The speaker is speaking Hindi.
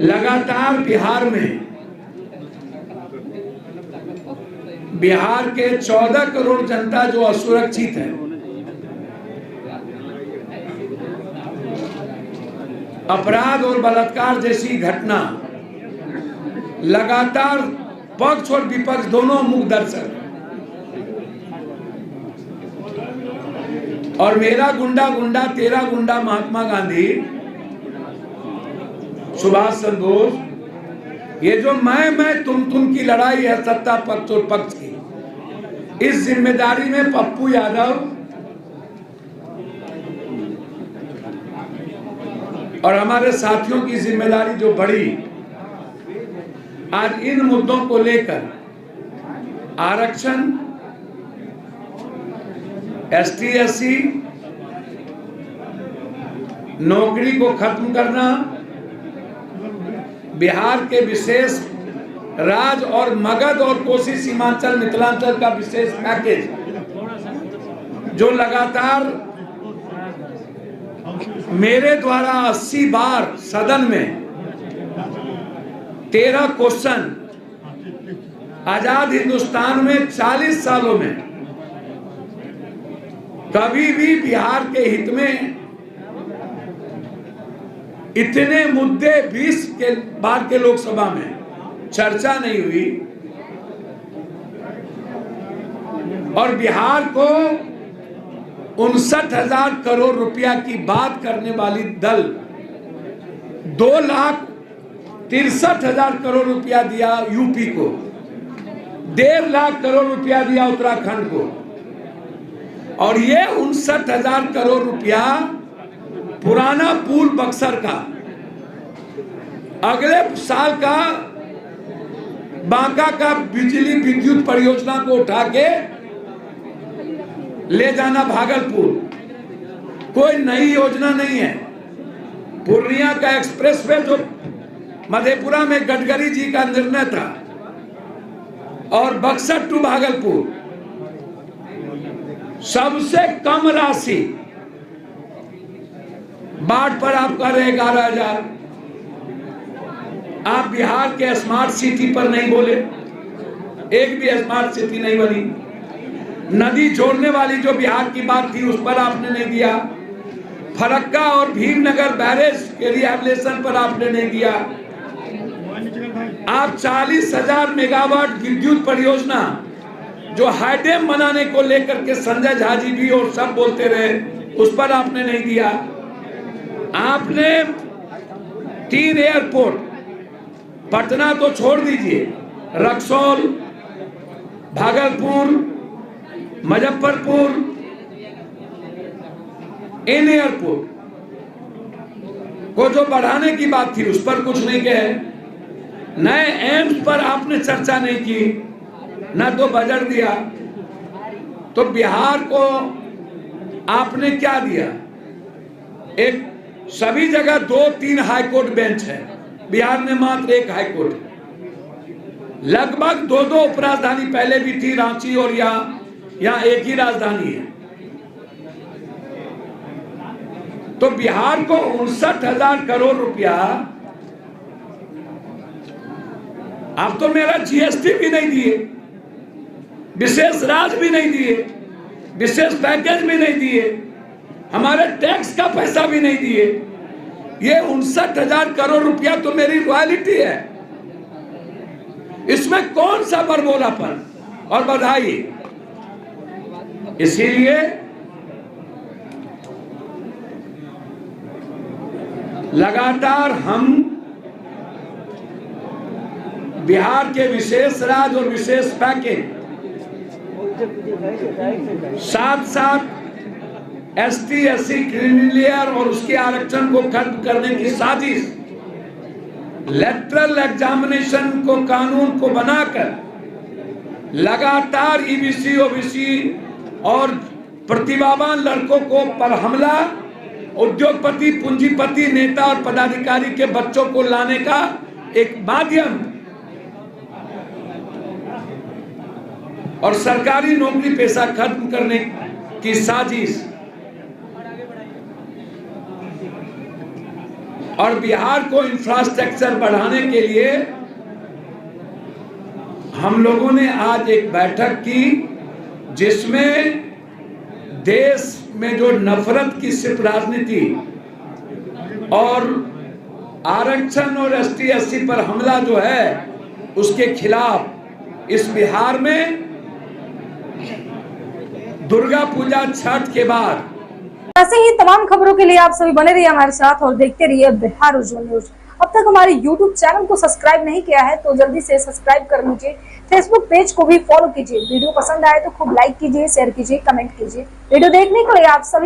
लगातार बिहार के 14 करोड़ जनता जो असुरक्षित है, अपराध और बलात्कार जैसी घटना लगातार पक्ष और विपक्ष दोनों मुख दर्शक, और मेरा गुंडा गुंडा तेरा गुंडा महात्मा गांधी, सुभाष चंद्र बोस, ये जो मैं तुम की लड़ाई है सत्ता पक्ष और पक्ष की, इस जिम्मेदारी में पप्पू यादव और हमारे साथियों की जिम्मेदारी जो बढ़ी, आज इन मुद्दों को लेकर आरक्षण, एसटी एससी, नौकरी को खत्म करना, बिहार के विशेष राज्य और मगध और कोसी सीमांचल मिथिलांचल का विशेष पैकेज जो लगातार मेरे द्वारा 80 बार सदन में 13 क्वेश्चन, आजाद हिंदुस्तान में 40 सालों में कभी भी बिहार के हित में इतने मुद्दे 20 के बार के लोकसभा में चर्चा नहीं हुई, और बिहार को 59,000 करोड़ रुपया की बात करने वाली दल 2,63,000 करोड़ रुपया दिया यूपी को, 1.5 लाख करोड़ रुपया दिया उत्तराखंड को, और ये 59,000 करोड़ रुपया पुराना पुल बक्सर का अगले साल का बांका का बिजली विद्युत परियोजना को उठा के ले जाना भागलपुर, कोई नई योजना नहीं है। पूर्णिया का एक्सप्रेसवे जो मधेपुरा में गडकरी जी का निर्णय था, और बक्सर टू भागलपुर सबसे कम राशि, बाढ़ पर आप कह रहे 11,000। आप बिहार के स्मार्ट सिटी पर नहीं बोले, एक भी स्मार्ट सिटी नहीं बनी। नदी जोड़ने वाली जो बिहार की बात थी उस पर आपने नहीं दिया। फरक्का और भीमनगर बैरेज के रिहैबिलिटेशन पर आपने नहीं दिया। आप 40,000 मेगावाट विद्युत परियोजना जो हाईडेम बनाने को लेकर के संजय झा जी भी और सब बोलते रहे, उस पर आपने नहीं दिया। आपने 3 एयरपोर्ट, पटना तो छोड़ दीजिए, रक्सौल, भागलपुर, मुजफ्फरपुर, इन एयरपोर्ट को जो बढ़ाने की बात थी उस पर कुछ नहीं कहे। नए एम्स पर आपने चर्चा नहीं की, न तो बजट दिया। तो बिहार को आपने क्या दिया? एक सभी जगह 2-3 हाईकोर्ट बेंच है, बिहार में मात्र 1 हाईकोर्ट। लगभग 2-2 उपराजधानी पहले भी थी, रांची और यहाँ एक ही राजधानी है। तो बिहार को 59,000 करोड़ रुपया, आप तो मेरा जीएसटी भी नहीं दिए, विशेष राज्य भी नहीं दिए, विशेष पैकेज भी नहीं दिए, हमारे टैक्स का पैसा भी नहीं दिए। ये 59,000 करोड़ रुपया तो मेरी रॉयल्टी है, इसमें कौन सा बरबोलापन और बधाई। इसीलिए लगातार हम बिहार के विशेष राज्य और विशेष पैकेज, साथ साथ एसटी एससी क्रिमिनल और उसके आरक्षण को खत्म करने की साजिश, लेटरल एग्जामिनेशन को कानून को बनाकर लगातार ईबीसी ओबीसी और प्रतिभावान लड़कों को पर हमला, उद्योगपति पूंजीपति नेता और पदाधिकारी के बच्चों को लाने का एक माध्यम, और सरकारी नौकरी पेशा खत्म करने की साजिश, और बिहार को इंफ्रास्ट्रक्चर बढ़ाने के लिए हम लोगों ने आज एक बैठक की, जिसमें देश में जो नफरत की सिर्फ राजनीति और आरक्षण और ST/SC पर हमला जो है उसके खिलाफ इस बिहार में दुर्गा पूजा छठ के बाद। ऐसे ही तमाम खबरों के लिए आप सभी बने रहिए हमारे साथ और देखते रहिए बिहार उज्जवल न्यूज। अब तक हमारे YouTube चैनल को सब्सक्राइब नहीं किया है तो जल्दी से सब्सक्राइब कर लीजिए। Facebook पेज को भी फॉलो कीजिए। वीडियो पसंद आए तो खूब लाइक कीजिए, शेयर कीजिए, कमेंट कीजिए। वीडियो देखने के लिए आप सभी